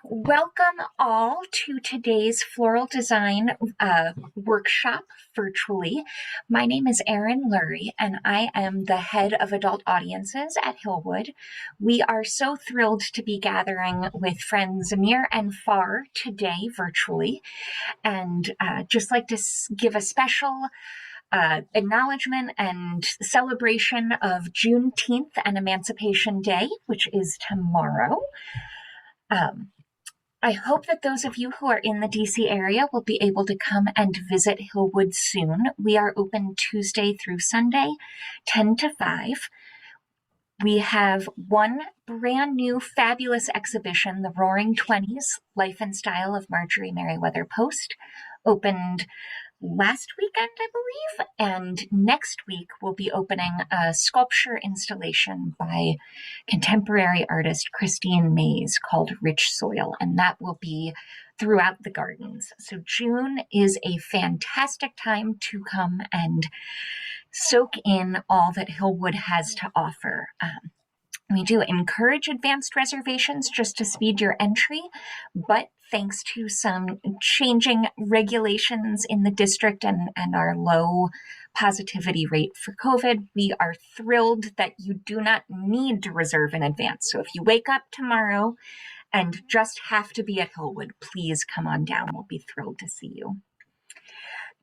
Welcome all to today's floral design workshop virtually. My name is Erin Lurie, and I am the head of adult audiences at Hillwood. We are so thrilled to be gathering with friends near and far today virtually, and just like to give a special acknowledgement and celebration of Juneteenth and Emancipation Day, which is tomorrow. I hope that those of you who are in the DC area will be able to come and visit Hillwood soon. We are open Tuesday through Sunday, 10 to 5. We have one brand new fabulous exhibition, The Roaring Twenties, Life and Style of Marjorie Merriweather Post, opened last weekend, I believe, and next week we'll be opening a sculpture installation by contemporary artist Christine Mays called Rich Soil, and that will be throughout the gardens. So June is a fantastic time to come and soak in all that Hillwood has to offer. We do encourage advanced reservations just to speed your entry, but thanks to some changing regulations in the district and our low positivity rate for COVID, we are thrilled that you do not need to reserve in advance. So if you wake up tomorrow and just have to be at Hillwood, please come on down. We'll be thrilled to see you.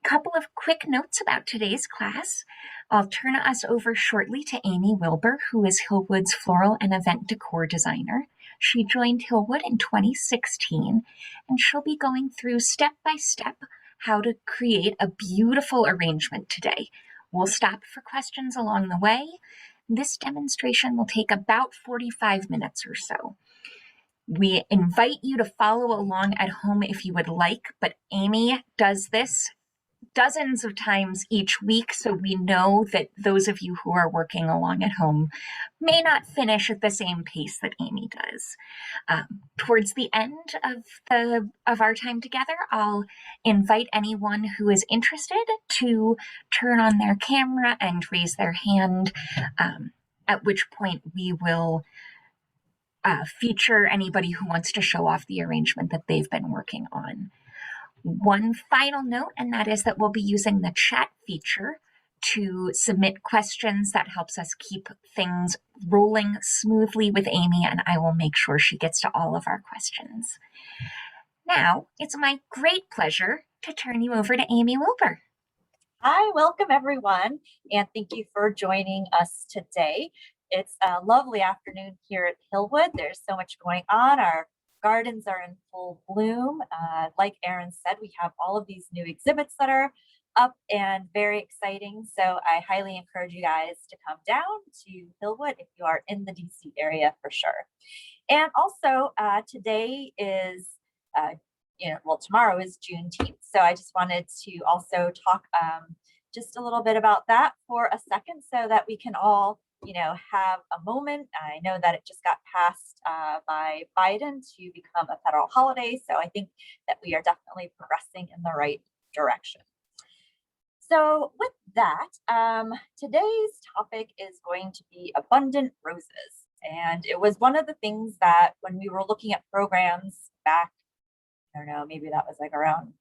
Couple of quick notes about today's class. I'll turn us over shortly to Ami Wilber, who is Hillwood's floral and event decor designer. She joined Hillwood in 2016, and she'll be going through step by step how to create a beautiful arrangement today. We'll stop for questions along the way. This demonstration will take about 45 minutes or so. We invite you to follow along at home if you would like, but Ami does this dozens of times each week, so we know that those of you who are working along at home may not finish at the same pace that Ami does. Towards the end of our time together, I'll invite anyone who is interested to turn on their camera and raise their hand, at which point we will feature anybody who wants to show off the arrangement that they've been working on. One final note, and that is that we'll be using the chat feature to submit questions. That helps us keep things rolling smoothly with Ami, and I will make sure she gets to all of our questions. Now, it's my great pleasure to turn you over to Ami Wilber. Hi, welcome everyone, and thank you for joining us today. It's a lovely afternoon here at Hillwood. There's so much going on. Our gardens are in full bloom. Like Erin said, we have all of these new exhibits that are up and very exciting. So I highly encourage you guys to come down to Hillwood if you are in the DC area for sure. And also today is, tomorrow is Juneteenth. So I just wanted to also talk just a little bit about that for a second so that we can all have a moment. I know that it just got passed by Biden to become a federal holiday, so I think that we are definitely progressing in the right direction. So with that, today's topic is going to be abundant roses. And it was one of the things that when we were looking at programs back, I don't know, maybe that was like around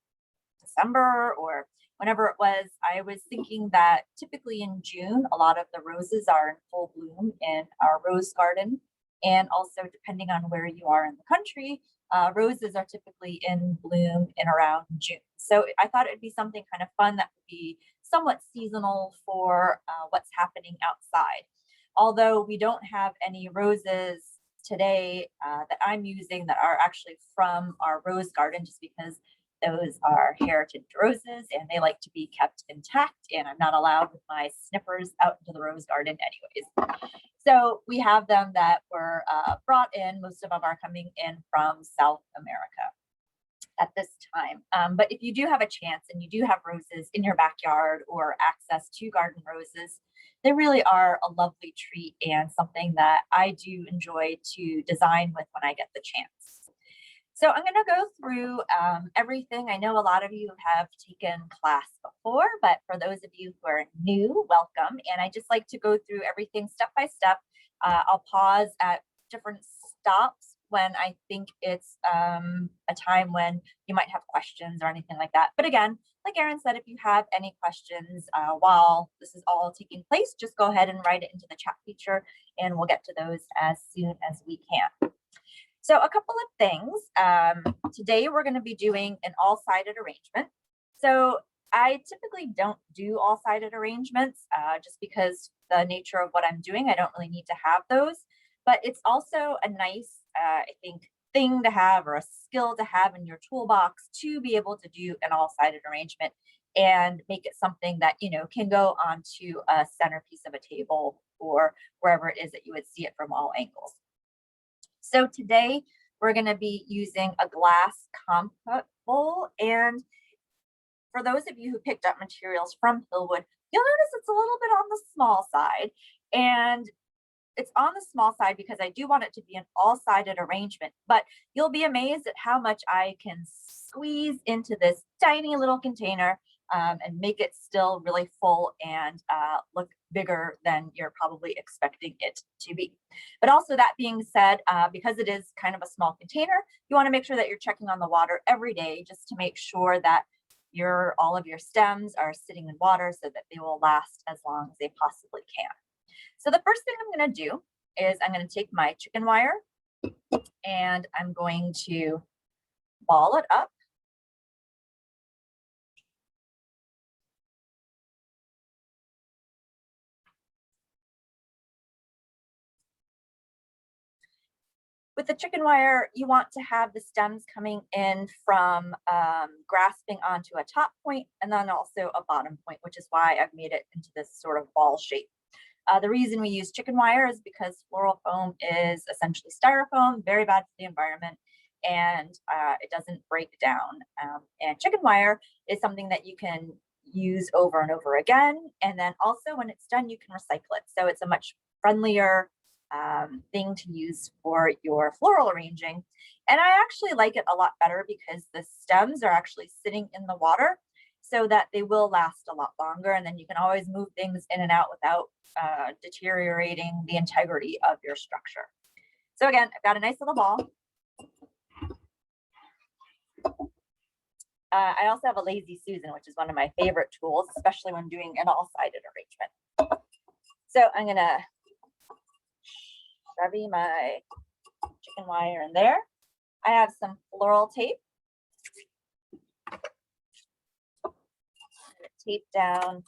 December or whenever it was, I was thinking that typically in June, a lot of the roses are in full bloom in our rose garden. And also depending on where you are in the country, roses are typically in bloom in around June. So I thought it'd be something kind of fun that would be somewhat seasonal for what's happening outside. Although we don't have any roses today that I'm using that are actually from our rose garden, just because those are heritage roses and they like to be kept intact, and I'm not allowed with my snippers out into the rose garden anyways. So we have them that were brought in. Most of them are coming in from South America at this time. But if you do have a chance and you do have roses in your backyard or access to garden roses, they really are a lovely treat and something that I do enjoy to design with when I get the chance. So I'm going to go through everything. I know a lot of you have taken class before, but for those of you who are new, welcome. And I just like to go through everything step by step. I'll pause at different stops when I think it's a time when you might have questions or anything like that. But again, like Erin said, if you have any questions while this is all taking place, just go ahead and write it into the chat feature and we'll get to those as soon as we can. So a couple of things. Today we're going to be doing an all-sided arrangement. So I typically don't do all-sided arrangements just because the nature of what I'm doing, I don't really need to have those. But it's also a nice, I think, thing to have or a skill to have in your toolbox to be able to do an all-sided arrangement and make it something that, you know, can go onto a centerpiece of a table or wherever it is that you would see it from all angles. So today we're going to be using a glass compote bowl, and for those of you who picked up materials from Hillwood, you'll notice it's a little bit on the small side, and it's on the small side because I do want it to be an all-sided arrangement, but you'll be amazed at how much I can squeeze into this tiny little container and make it still really full and look bigger than you're probably expecting it to be. But also, that being said, because it is kind of a small container, you want to make sure that you're checking on the water every day just to make sure that all of your stems are sitting in water so that they will last as long as they possibly can. So the first thing I'm going to do is I'm going to take my chicken wire and I'm going to ball it up. With the chicken wire, you want to have the stems coming in from grasping onto a top point and then also a bottom point, which is why I've made it into this sort of ball shape. The reason we use chicken wire is because floral foam is essentially styrofoam, very bad for the environment, and it doesn't break down. And chicken wire is something that you can use over and over again. And then also when it's done, you can recycle it. So it's a much friendlier thing to use for your floral arranging. And I actually like it a lot better because the stems are actually sitting in the water so that they will last a lot longer. And then you can always move things in and out without deteriorating the integrity of your structure. So again, I've got a nice little ball. I also have a Lazy Susan, which is one of my favorite tools, especially when doing an all-sided arrangement. So I'm gonna shove my chicken wire in there. I have some floral tape. Tape down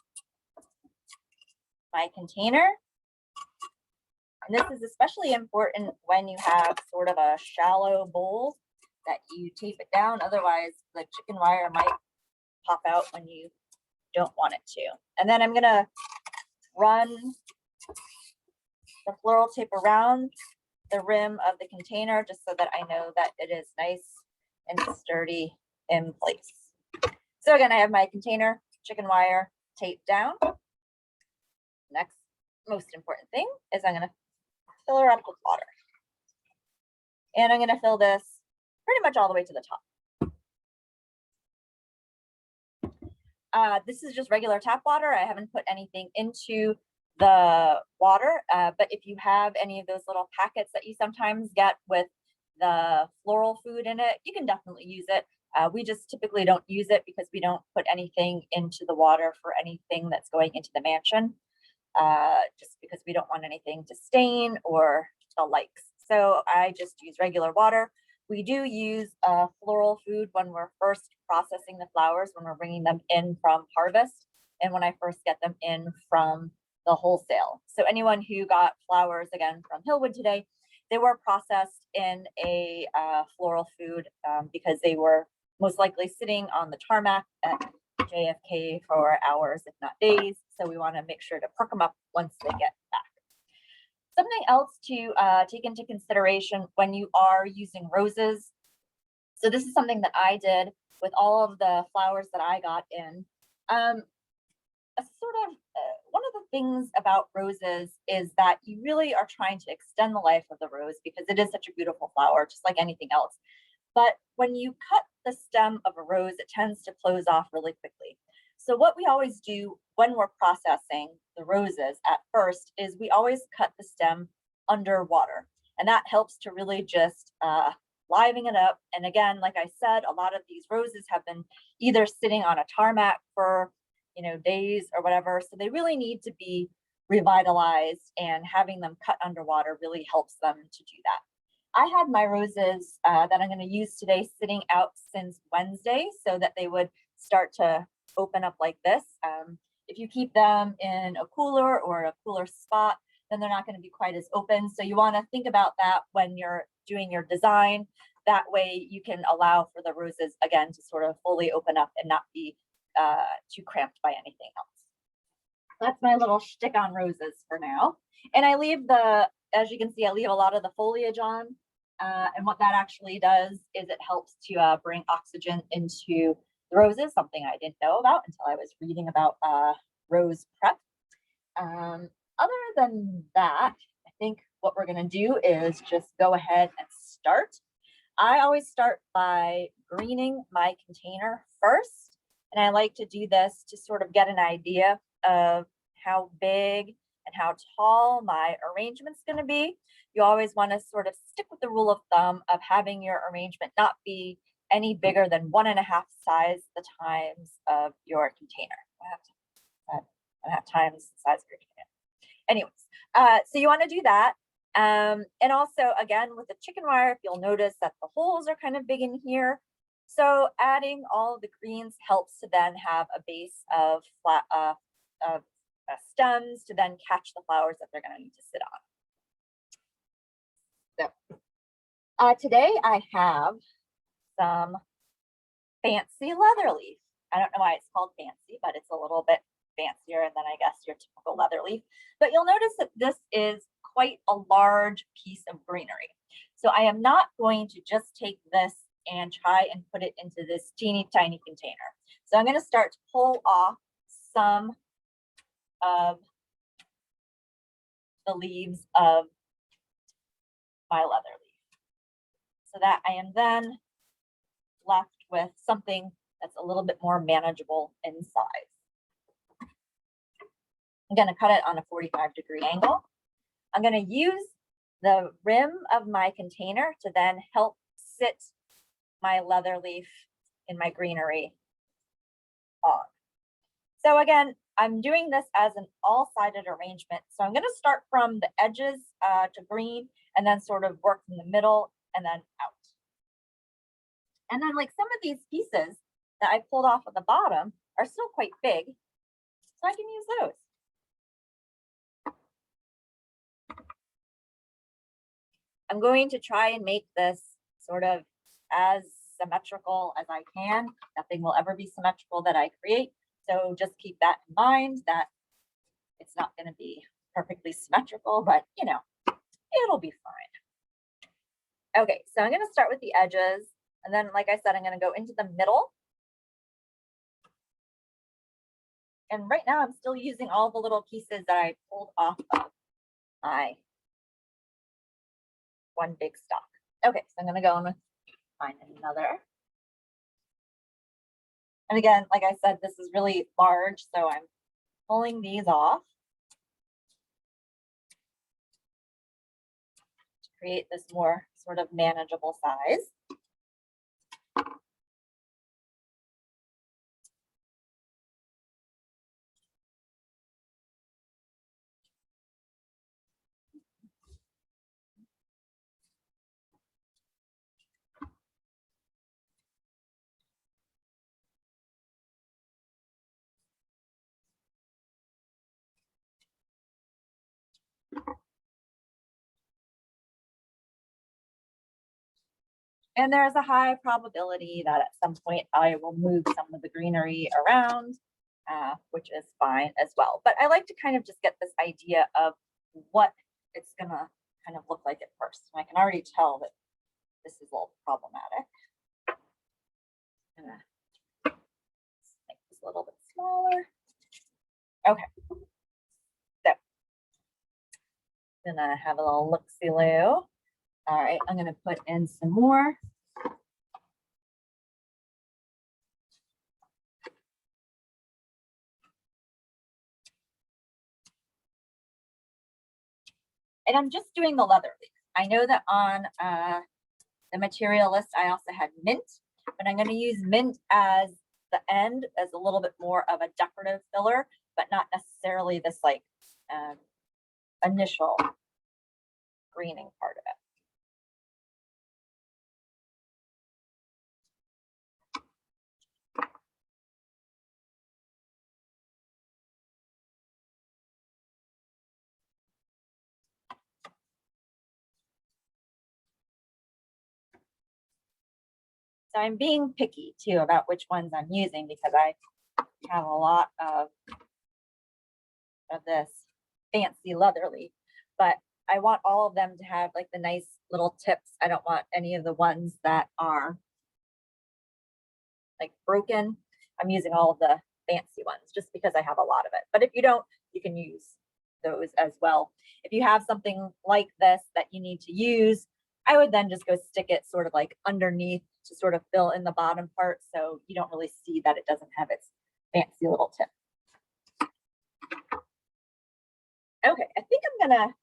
my container. And this is especially important when you have sort of a shallow bowl that you tape it down. Otherwise, the chicken wire might pop out when you don't want it to. And then I'm going to run the floral tape around the rim of the container just so that I know that it is nice and sturdy in place. So again, I have my container, chicken wire taped down. Next most important thing is I'm going to fill her up with water. And I'm going to fill this pretty much all the way to the top. This is just regular tap water. I haven't put anything into the water, but if you have any of those little packets that you sometimes get with the floral food in it, you can definitely use it. We just typically don't use it because we don't put anything into the water for anything that's going into the mansion, just because we don't want anything to stain or the likes. So I just use regular water. We do use floral food when we're first processing the flowers, when we're bringing them in from harvest, and when I first get them in from the wholesale. So anyone who got flowers, again, from Hillwood today, they were processed in a floral food because they were most likely sitting on the tarmac at JFK for hours, if not days. So we want to make sure to perk them up once they get back. Something else to take into consideration when you are using roses. So this is something that I did with all of the flowers that I got in. One of the things about roses is that you really are trying to extend the life of the rose because it is such a beautiful flower, just like anything else. But when you cut the stem of a rose, it tends to close off really quickly. So what we always do when we're processing the roses at first is we always cut the stem underwater. And that helps to really just liven it up. And again, like I said, a lot of these roses have been either sitting on a tarmac for, days or whatever. So they really need to be revitalized, and having them cut underwater really helps them to do that. I had my roses that I'm going to use today sitting out since Wednesday so that they would start to open up like this. If you keep them in a cooler or a cooler spot, then they're not going to be quite as open. So you want to think about that when you're doing your design. That way you can allow for the roses, again, to sort of fully open up and not be too cramped by anything else. That's my little shtick on roses for now. And I leave as you can see, I leave a lot of the foliage on. And what that actually does is it helps to bring oxygen into the roses, something I didn't know about until I was reading about rose prep. Other than that, I think what we're going to do is just go ahead and start. I always start by greening my container first. And I like to do this to sort of get an idea of how big and how tall my arrangement's going to be. You always want to sort of stick with the rule of thumb of having your arrangement not be any bigger than 1.5 size the times of your container. 1.5 times the size of your container. Anyways, so you want to do that. And also, again, with the chicken wire, if you'll notice that the holes are kind of big in here. So adding all of the greens helps to then have a base of stems to then catch the flowers that they're going to need to sit on. So today I have some fancy leather leaf. I don't know why it's called fancy, but it's a little bit fancier than I guess your typical leather leaf. But you'll notice that this is quite a large piece of greenery. So I am not going to just take this and try and put it into this teeny tiny container. So I'm going to start to pull off some of the leaves of my leather leaf, so that I am then left with something that's a little bit more manageable in size. I'm going to cut it on a 45-degree angle. I'm going to use the rim of my container to then help sit my leather leaf in my greenery on. So again, I'm doing this as an all-sided arrangement. So I'm going to start from the edges to green and then sort of work from the middle and then out. And then like some of these pieces that I pulled off at the bottom are still quite big, so I can use those. I'm going to try and make this sort of as symmetrical as I can. Nothing will ever be symmetrical that I create. So just keep that in mind, that it's not going to be perfectly symmetrical, but it'll be fine. Okay, so I'm going to start with the edges. And then, like I said, I'm going to go into the middle. And right now I'm still using all the little pieces that I pulled off of my one big stalk. Okay, so I'm going to go and find another. And again, like I said, this is really large, so I'm pulling these off to create this more sort of manageable size. And there's a high probability that at some point I will move some of the greenery around, which is fine as well. But I like to kind of just get this idea of what it's gonna kind of look like at first. And I can already tell that this is a little problematic. I'm gonna make this a little bit smaller. Okay. So gonna have a little look-see-loo. All right, I'm going to put in some more. And I'm just doing the leather leaf. I know that on the material list, I also had mint, but I'm going to use mint as the end as a little bit more of a decorative filler, but not necessarily this like initial greening part of it. So I'm being picky too about which ones I'm using because I have a lot of this fancy leather leaf, but I want all of them to have like the nice little tips. I don't want any of the ones that are like broken. I'm using all of the fancy ones just because I have a lot of it. But if you don't, you can use those as well. If you have something like this that you need to use, I would then just go stick it sort of like underneath to sort of fill in the bottom part so you don't really see that it doesn't have its fancy little tip. Okay, I think I'm gonna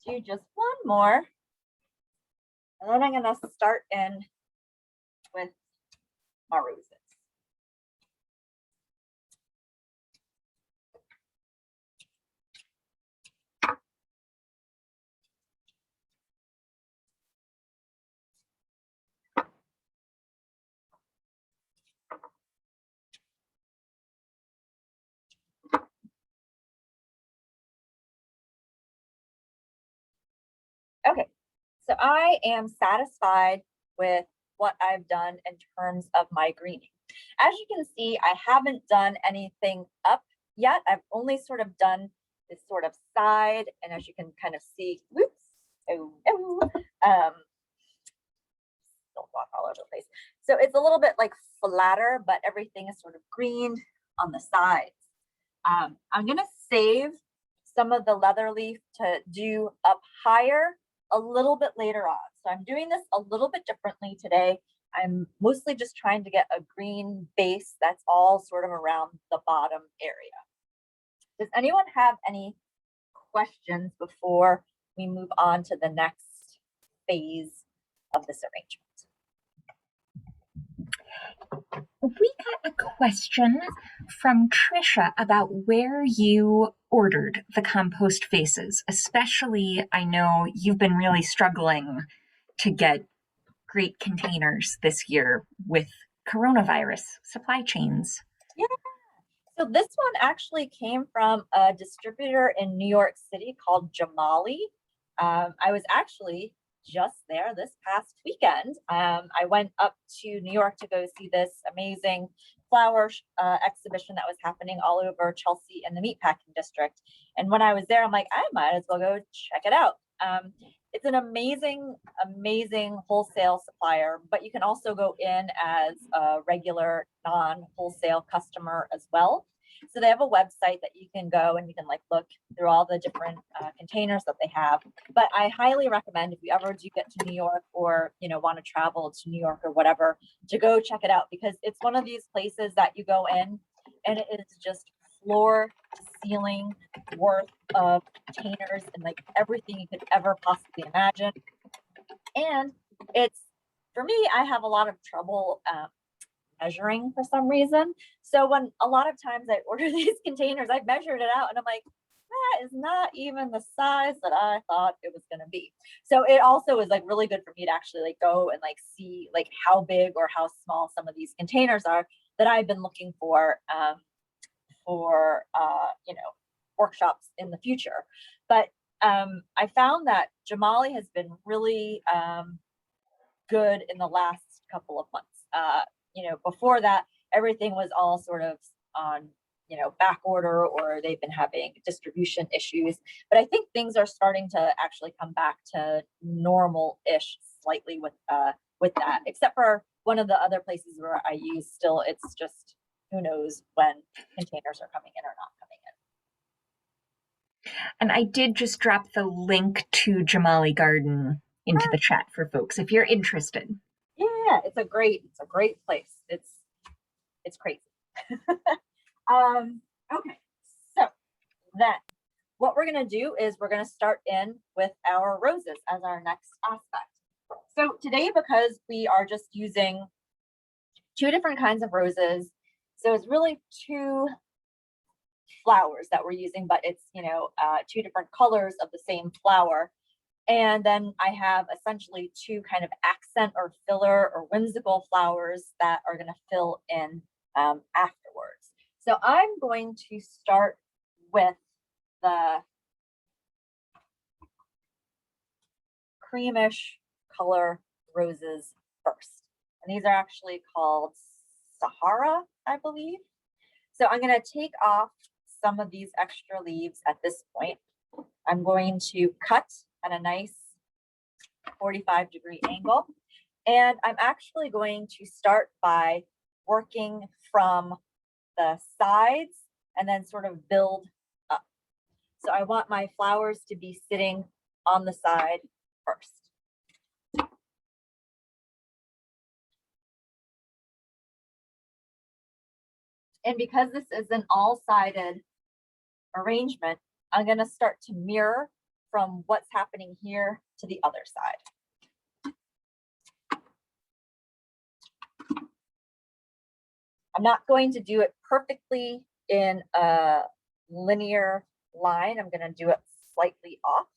do just one more. And then I'm gonna start in with my roses. Okay, so I am satisfied with what I've done in terms of my greening. As you can see, I haven't done anything up yet. I've only sort of done this sort of side, and as you can kind of see, whoops, all over the place. So it's a little bit like flatter, but everything is sort of greened on the sides. I'm gonna save some of the leather leaf to do up higher a little bit later on. So I'm doing this a little bit differently today. I'm mostly just trying to get a green base that's all sort of around the bottom area. Does anyone have any questions before we move on to the next phase of this arrangement? We got a question from Trisha about where you ordered the compost vases. Especially, I know you've been really struggling to get great containers this year with coronavirus supply chains. Yeah. So this one actually came from a distributor in New York City called Jamali. I was actually just there this past weekend. I went up to New York to go see this amazing flower exhibition that was happening all over Chelsea and the meatpacking district. And when I was there, I'm like, I might as well go check it out. It's an amazing, amazing wholesale supplier, but you can also go in as a regular non-wholesale customer as well. So they have a website that you can go and you can like look through all the different containers that they have. But I highly recommend if you ever do get to New York or, you know, want to travel to New York or whatever, to go check it out because it's one of these places that you go in and it is just floor to ceiling worth of containers and like everything you could ever possibly imagine. And it's, for me, I have a lot of trouble measuring for some reason. So when a lot of times I order these containers, I've measured it out and I'm like, that is not even the size that I thought it was going to be. So it also is like really good for me to actually like go and like see like how big or how small some of these containers are that I've been looking for you know, workshops in the future. But I found that Jamali has been really good in the last couple of months. You know, before that, everything was all sort of on, you know, back order or they've been having distribution issues. But I think things are starting to actually come back to normal-ish slightly with that, except for one of the other places where I use still, it's just who knows when containers are coming in or not coming in. And I did just drop the link to Jamali Garden into the chat for folks if you're interested. Yeah, it's a great place. It's crazy. Okay, so then what we're going to do is we're going to start in with our roses as our next aspect. So today, because we are just using two different kinds of roses, so it's really two flowers that we're using, but it's, two different colors of the same flower. And then I have essentially two kind of accent or filler or whimsical flowers that are going to fill in afterwards. So I'm going to start with the creamish color roses first. And these are actually called Sahara, I believe. So I'm going to take off some of these extra leaves at this point. I'm going to cut at a nice 45-degree angle. And I'm actually going to start by working from the sides and then sort of build up. So I want my flowers to be sitting on the side first. And because this is an all-sided arrangement, I'm going to start to mirror from what's happening here to the other side. I'm not going to do it perfectly in a linear line. I'm going to do it slightly off.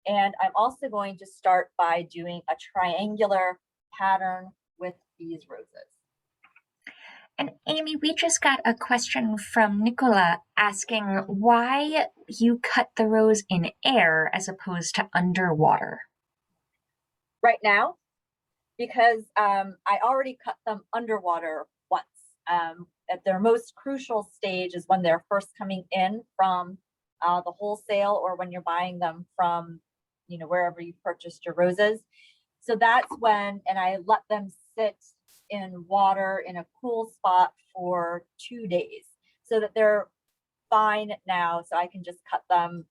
And I'm also going to start by doing a triangular pattern with these roses. And Amy, we just got a question from Nicola asking why you cut the rose in air as opposed to underwater. Right now, because I already cut them underwater once. At their most crucial stage is when they're first coming in from the wholesale or when you're buying them from, wherever you purchased your roses. So that's when, and I let them sit in water in a cool spot for 2 days so that they're fine now. So I can just cut them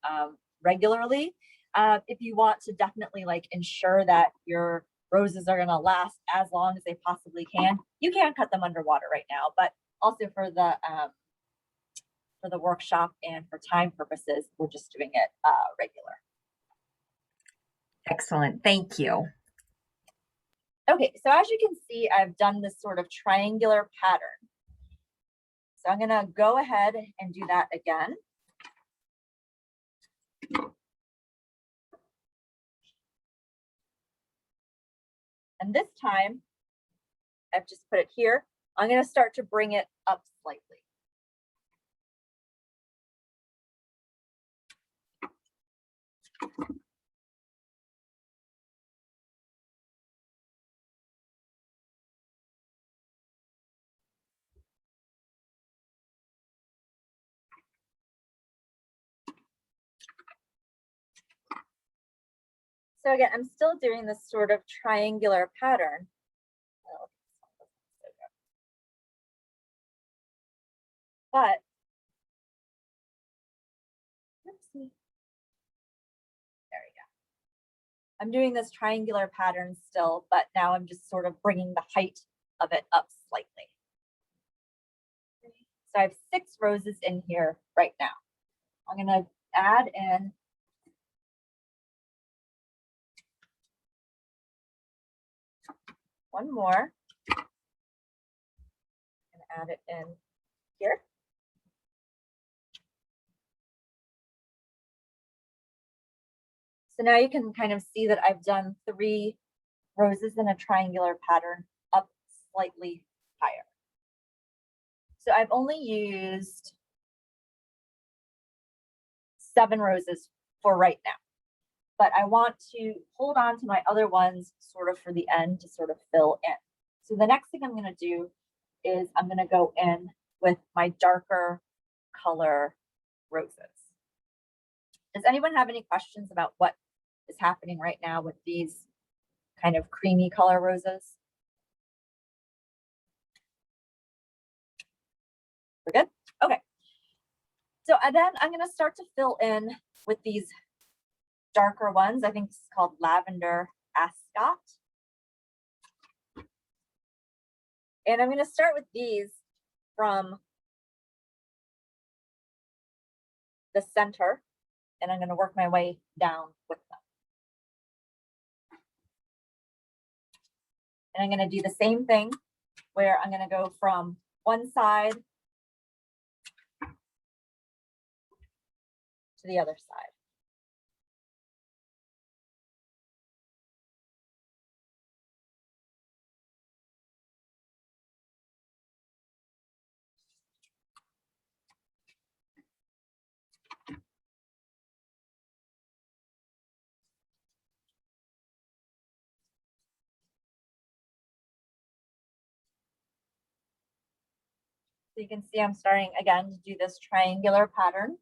regularly. If you want to definitely ensure that your roses are going to last as long as they possibly can, you can cut them underwater right now, but also for the workshop and for time purposes, we're just doing it regular. Excellent. Thank you. Okay, so as you can see, I've done this sort of triangular pattern. So I'm going to go ahead and do that again. And this time, I've just put it here. I'm going to start to bring it up slightly. So again, I'm still doing this sort of triangular pattern. But, oopsie. There we go. I'm doing this triangular pattern still, but now I'm just sort of bringing the height of it up slightly. So I have 6 roses in here right now. I'm going to add in one more and add it in here. So now you can kind of see that I've done 3 roses in a triangular pattern up slightly higher. So I've only used 7 roses for right now, but I want to hold on to my other ones sort of for the end to sort of fill in. So the next thing I'm going to do is I'm going to go in with my darker color roses. Does anyone have any questions about what is happening right now with these kind of creamy color roses? We're good? Okay. So and then I'm going to start to fill in with these darker ones. I think this is called Lavender Ascot. And I'm going to start with these from the center and I'm going to work my way down with them. And I'm going to do the same thing where I'm going to go from one side to the other side. So you can see I'm starting again to do this triangular pattern.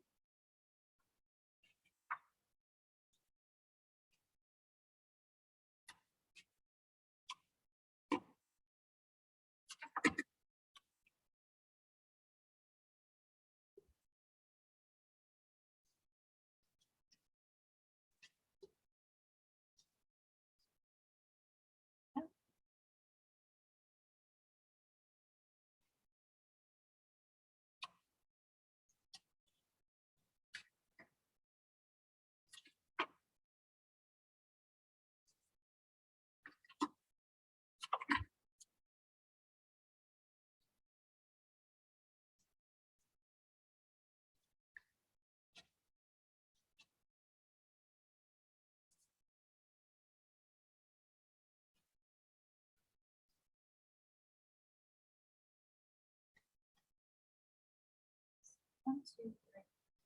One, two, three,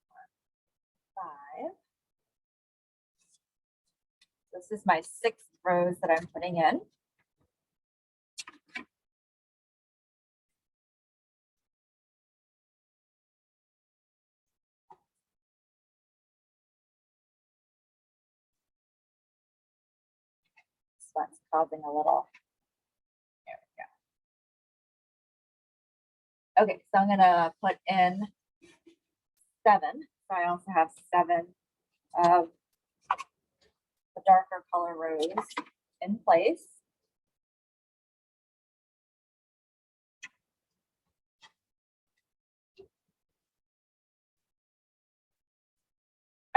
four, five. This is my 6th rose that I'm putting in. This one's causing a little. There we go. Okay, so I'm gonna put in 7. So I also have 7 of the darker color rose in place.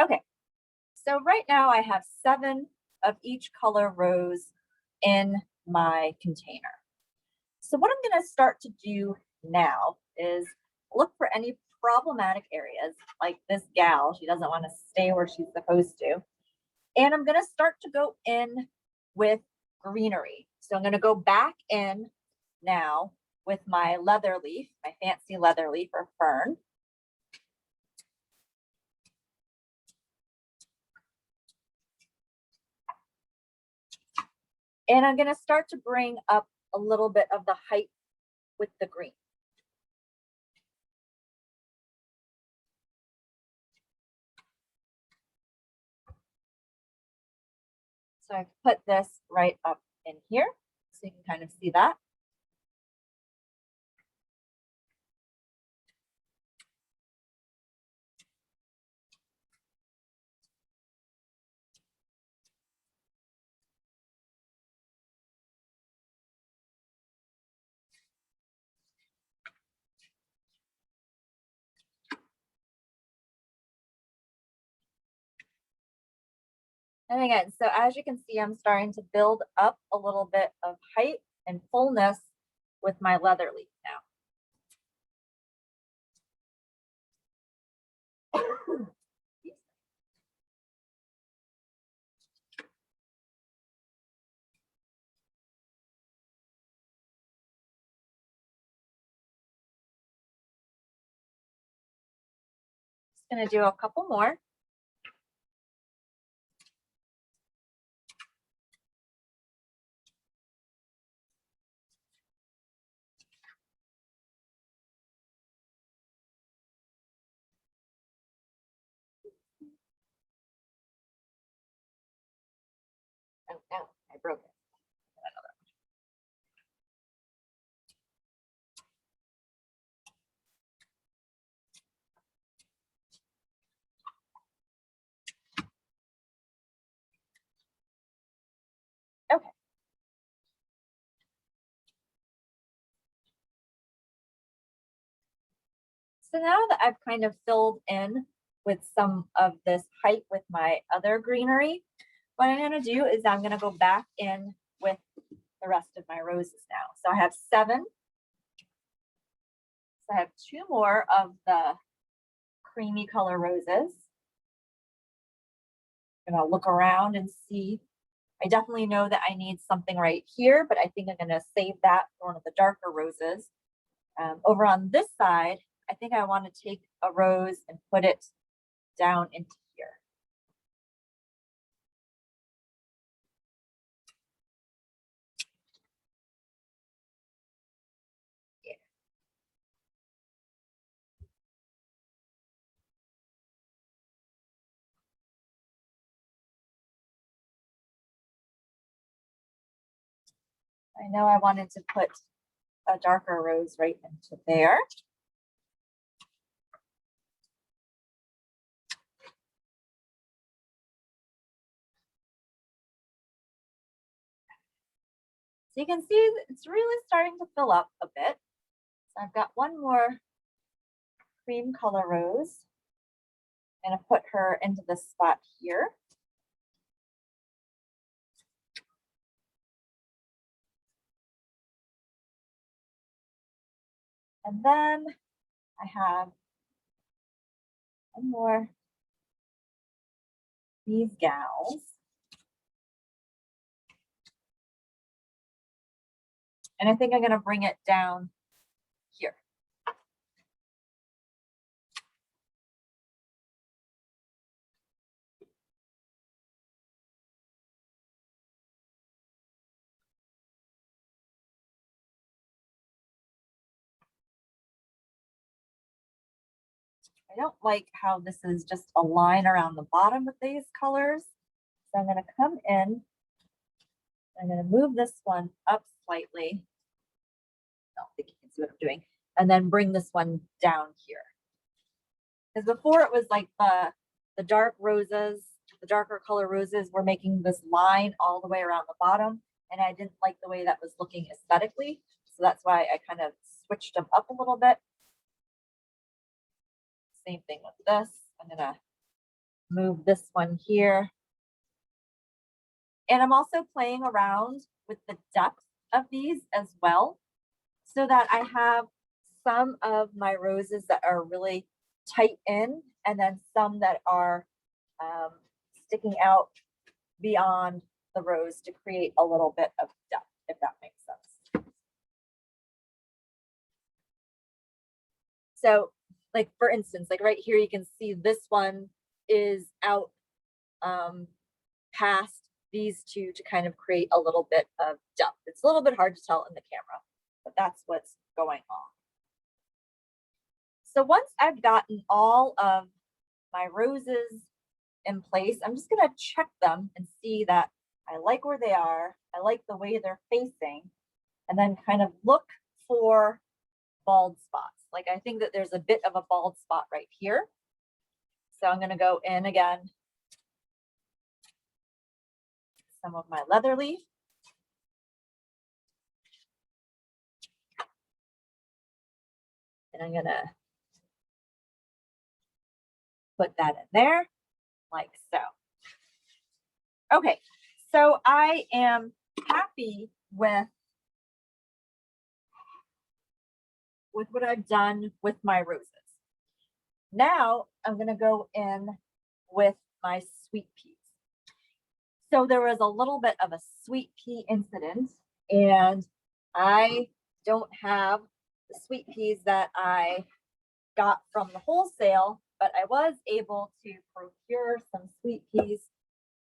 Okay, so right now I have 7 of each color rose in my container. So what I'm going to start to do now is look for any problematic areas, like this gal, she doesn't want to stay where she's supposed to. And I'm going to start to go in with greenery. So I'm going to go back in now with my leather leaf, my fancy leather leaf or fern. And I'm going to start to bring up a little bit of the height with the green. So I've put this right up in here, so you can kind of see that. And again, so as you can see, I'm starting to build up a little bit of height and fullness with my leather leaf now. Just going to do a couple more. Oh, no, I broke it. Okay. So now that I've kind of filled in with some of this height with my other greenery. What I'm going to do is I'm going to go back in with the rest of my roses now. So I have 7. So I have 2 more of the creamy color roses. I'm going to look around and see. I definitely know that I need something right here, but I think I'm going to save that for one of the darker roses. Over on this side, I think I want to take a rose and put it down into here. Yeah. I know I wanted to put a darker rose right into there. So you can see it's really starting to fill up a bit. So I've got one more cream color rose. I'm going to put her into this spot here. And then I have one more these gals. And I think I'm going to bring it down here. I don't like how this is just a line around the bottom with these colors. So I'm going to come in. I'm going to move this one up slightly. I don't think you can see what I'm doing. And then bring this one down here. Because before it was like the dark roses, the darker color roses were making this line all the way around the bottom. And I didn't like the way that was looking aesthetically. So that's why I kind of switched them up a little bit. Same thing with this. I'm going to move this one here. And I'm also playing around with the depth of these as well, so that I have some of my roses that are really tight in, and then some that are sticking out beyond the rose to create a little bit of depth, if that makes sense. So like for instance, like right here, you can see this one is out past these two to kind of create a little bit of depth. It's a little bit hard to tell in the camera, but that's what's going on. So once I've gotten all of my roses in place, I'm just going to check them and see that I like where they are. I like the way they're facing, and then kind of look for bald spots. Like I think that there's a bit of a bald spot right here. So I'm going to go in again, some of my leather leaf. And I'm going to put that in there like so. Okay, so I am happy with what I've done with my roses. Now I'm going to go in with my sweet peas. So there was a little bit of a sweet pea incident, and I don't have the sweet peas that I got from the wholesale, but I was able to procure some sweet peas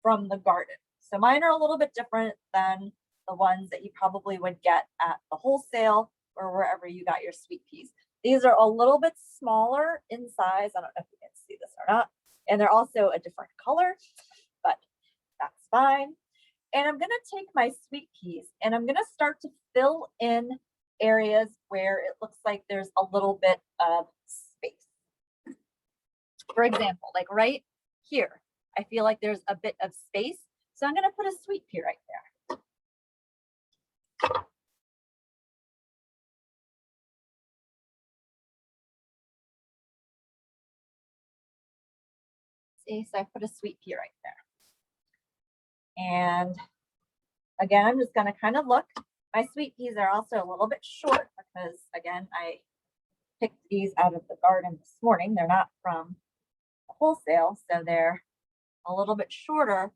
from the garden. So mine are a little bit different than the ones that you probably would get at the wholesale or wherever you got your sweet peas. These are a little bit smaller in size. I don't know if you can see this or not. And they're also a different color, but that's fine. And I'm going to take my sweet peas and I'm going to start to fill in areas where it looks like there's a little bit of space. For example, like right here, I feel like there's a bit of space. So I'm going to put a sweet pea right there. See, so I put a sweet pea right there. And again, I'm just going to kind of look. My sweet peas are also a little bit short because, again, I picked these out of the garden this morning. They're not from wholesale, so they're a little bit shorter.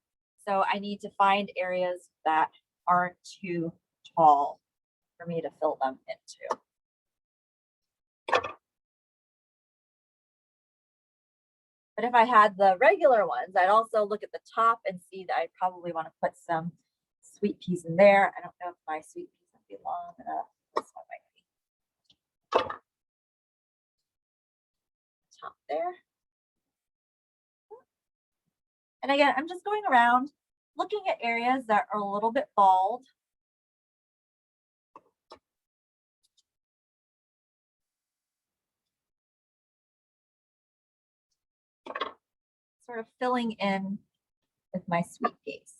So I need to find areas that aren't too tall for me to fill them into. But if I had the regular ones, I'd also look at the top and see that I probably want to put some sweet peas in there. I don't know if my sweet peas would be long enough. This one might be. Top there. And again, I'm just going around looking at areas that are a little bit bald. Sort of filling in with my sweet peas.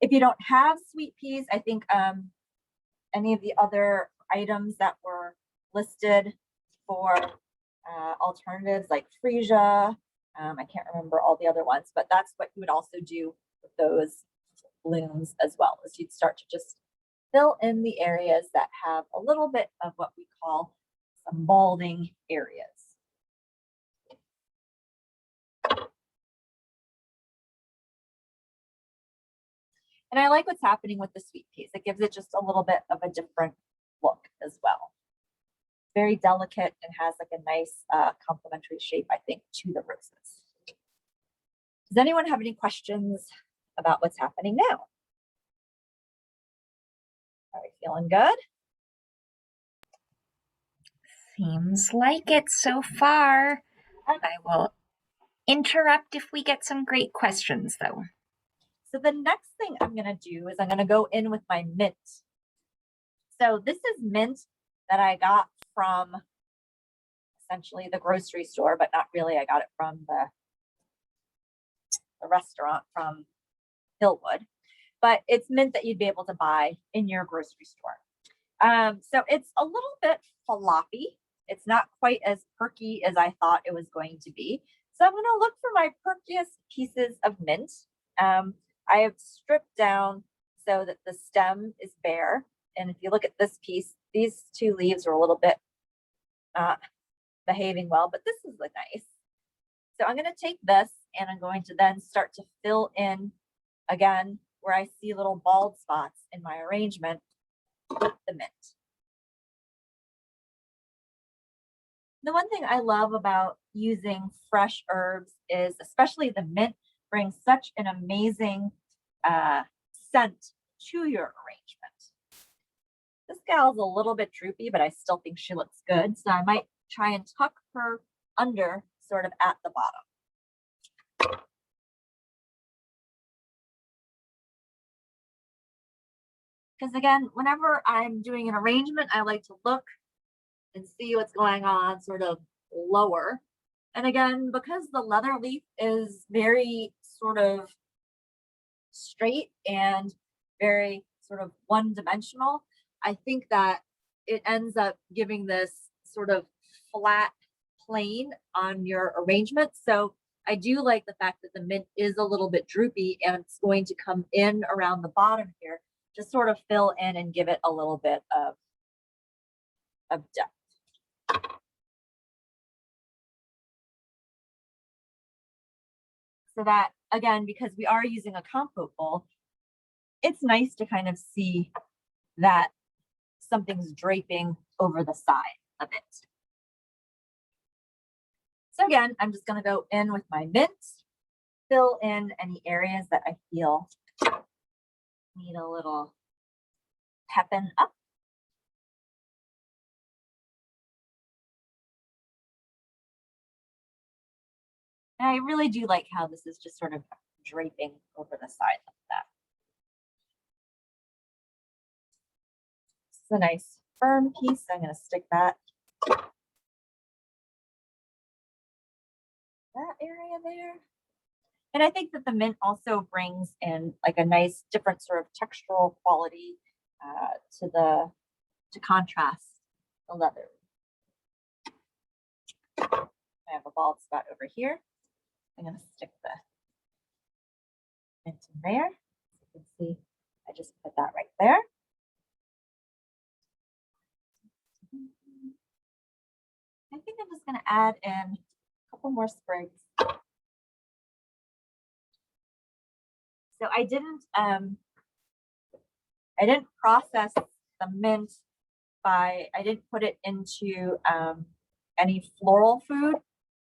If you don't have sweet peas, I think any of the other items that were listed for alternatives like freesia, I can't remember all the other ones, but that's what you would also do with those blooms as well, is you'd start to just fill in the areas that have a little bit of what we call some balding areas. And I like what's happening with the sweet peas. It gives it just a little bit of a different look as well. Very delicate and has like a nice complementary shape, I think, to the roses. Does anyone have any questions about what's happening now? Are we feeling good? Seems like it so far. I will interrupt if we get some great questions, though. So the next thing I'm going to do is I'm going to go in with my mint. So this is mint that I got from essentially the grocery store, but not really. I got it from the restaurant from Hillwood. But it's mint that you'd be able to buy in your grocery store. So it's a little bit floppy. It's not quite as perky as I thought it was going to be. So I'm going to look for my perkiest pieces of mint. I have stripped down so that the stem is bare. And if you look at this piece, these two leaves are a little bit not behaving well, but this is nice. So I'm going to take this and I'm going to then start to fill in again where I see little bald spots in my arrangement with the mint. The one thing I love about using fresh herbs is, especially the mint, brings such an amazing scent to your arrangement. This gal's a little bit droopy, but I still think she looks good. So I might try and tuck her under sort of at the bottom. Because again, whenever I'm doing an arrangement, I like to look and see what's going on sort of lower. And again, because the leather leaf is very sort of straight and very sort of one-dimensional, I think that it ends up giving this sort of flat plane on your arrangement. So I do like the fact that the mint is a little bit droopy and it's going to come in around the bottom here to sort of fill in and give it a little bit of depth. So that, again, because we are using a compote bowl, it's nice to kind of see that something's draping over the side of it. So again, I'm just going to go in with my mint, fill in any areas that I feel need a little pepping up. And I really do like how this is just sort of draping over the side like that. This is a nice firm piece. I'm going to stick that area there. And I think that the mint also brings in like a nice different sort of textural quality to contrast the leather. I have a bald spot over here. I'm going to stick the mint in there. So you can see, I just put that right there. I think I'm just going to add in a couple more sprigs. So I didn't process the mint I didn't put it into any floral food,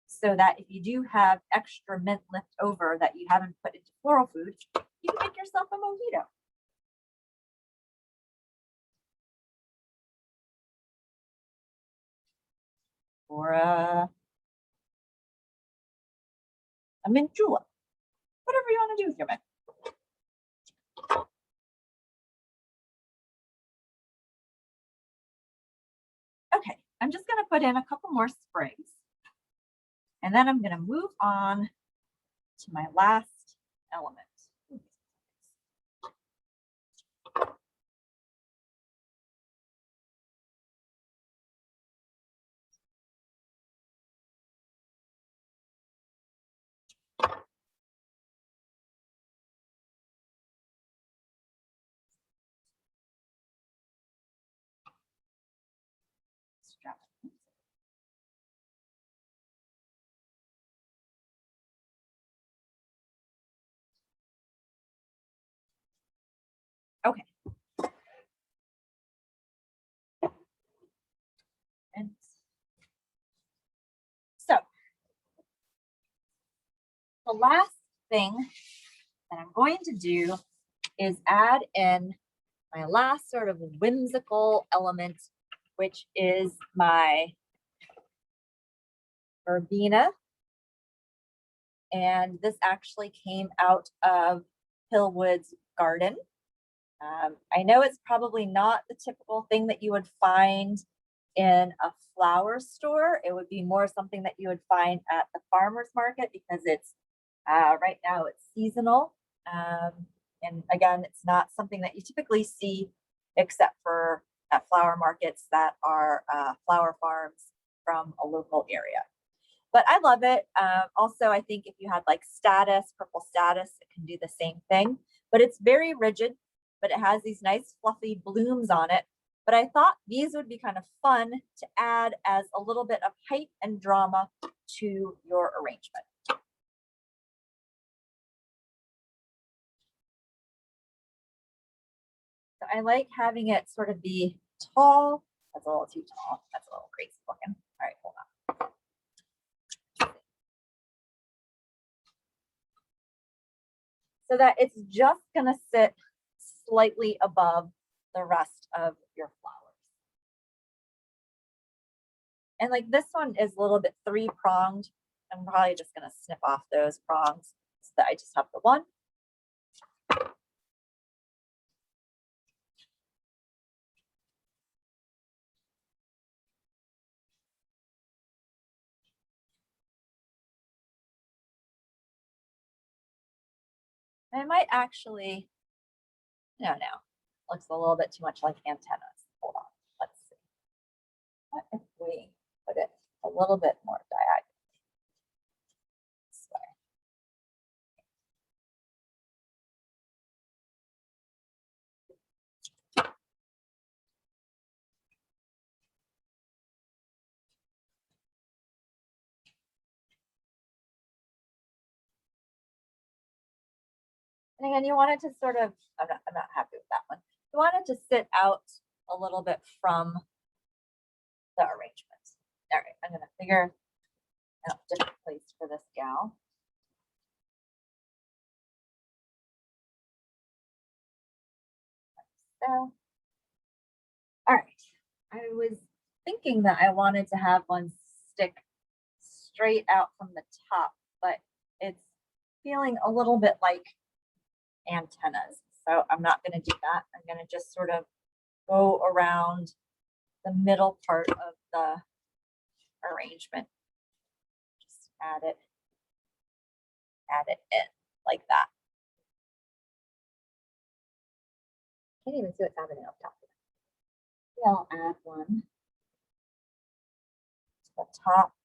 so that if you do have extra mint left over that you haven't put into floral food, you can make yourself a mojito. Or a mint julep, whatever you want to do with your mint. Okay, I'm just going to put in a couple more sprigs, and then I'm going to move on to my last element. Okay. And so the last thing that I'm going to do is add in my last sort of whimsical element, which is my verbena. And this actually came out of Hillwood's garden. I know it's probably not the typical thing that you would find in a flower store. It would be more something that you would find at the farmer's market, because it's right now it's seasonal. And again, it's not something that you typically see except for at flower markets that are flower farms from a local area. But I love it. Also, I think if you had like status, purple status, it can do the same thing. But it's very rigid, but it has these nice fluffy blooms on it. But I thought these would be kind of fun to add as a little bit of height and drama to your arrangement. So I like having it sort of be tall. That's a little too tall. That's a little crazy looking. All right, hold on. So that it's just gonna sit slightly above the rest of your flowers. And like this one is a little bit three-pronged. I'm probably just gonna snip off those prongs so that I just have the one. And I might actually, no, looks a little bit too much like antennas. Hold on, let's see. What if we put it a little bit more diagonal? This way. And again, you want it to sort of, I'm not happy with that one. You want it to sit out a little bit from the arrangement. All right, I'm gonna figure out a different place for this gal. So, all right, I was thinking that I wanted to have one stick straight out from the top, but it's feeling a little bit like antennas. So I'm not going to do that. I'm going to just sort of go around the middle part of the arrangement. Just add it in like that. Can't even see what's happening up top. Yeah, I'll add one to the top.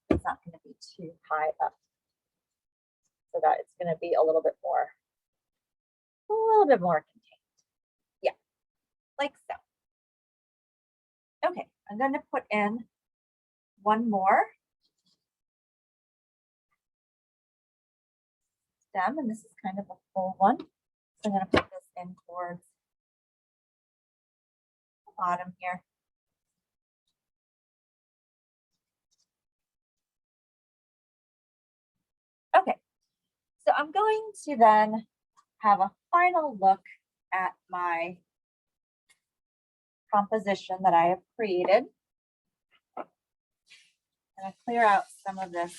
It's not going to be too high up, so that it's going to be a little bit more contained. Yeah, like so. Okay, I'm going to put in one more stem, and this is kind of a full one. So I'm going to put this in towards the bottom here. Okay, so I'm going to then have a final look at my composition that I have created. I'm going to clear out some of this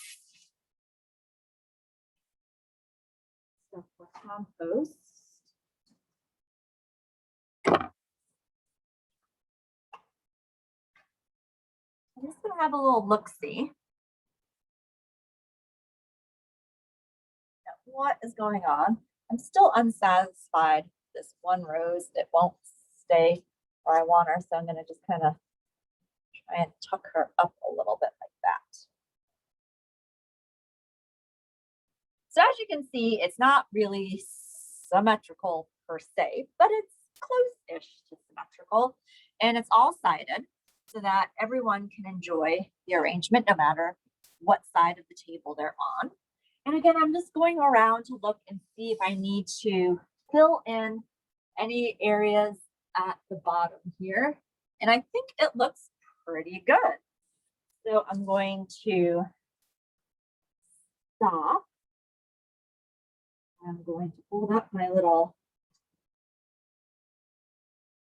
stuff for compost. I'm just going to have a little look-see. What is going on? I'm still unsatisfied with this one rose. It won't stay where I want her, so I'm going to just kind of try and tuck her up a little bit like that. So as you can see, it's not really symmetrical per se, but it's close-ish to symmetrical, and it's all sided so that everyone can enjoy the arrangement no matter what side of the table they're on. And again, I'm just going around to look and see if I need to fill in any areas at the bottom here. And I think it looks pretty good. So I'm going to stop. I'm going to hold up my little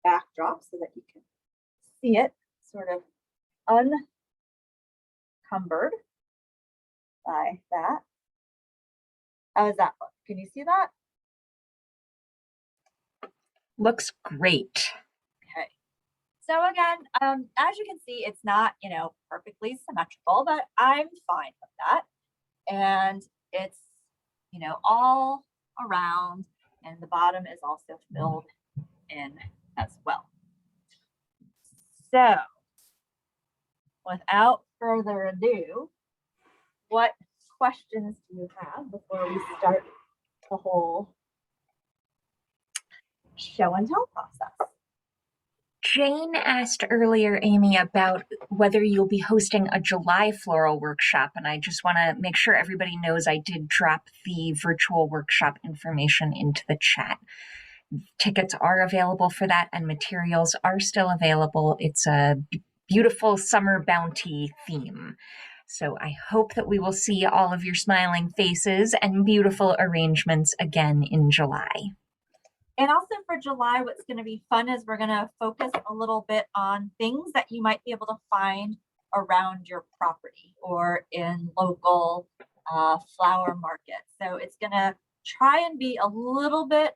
backdrop so that you can see it sort of unencumbered by that. How does that look? Can you see that? Looks great. Okay. So again, as you can see, it's not, perfectly symmetrical, but I'm fine with that. And it's, all around, and the bottom is also filled in as well. So without further ado, what questions do you have before we start the whole show and tell process? Jane asked earlier, Amy, about whether you'll be hosting a July floral workshop, and I just want to make sure everybody knows I did drop the virtual workshop information into the chat. Tickets are available for that, and materials are still available. It's a beautiful summer bounty theme. So I hope that we will see all of your smiling faces and beautiful arrangements again in July. And also for July, what's going to be fun is we're going to focus a little bit on things that you might be able to find around your property or in local flower markets. So it's going to try and be a little bit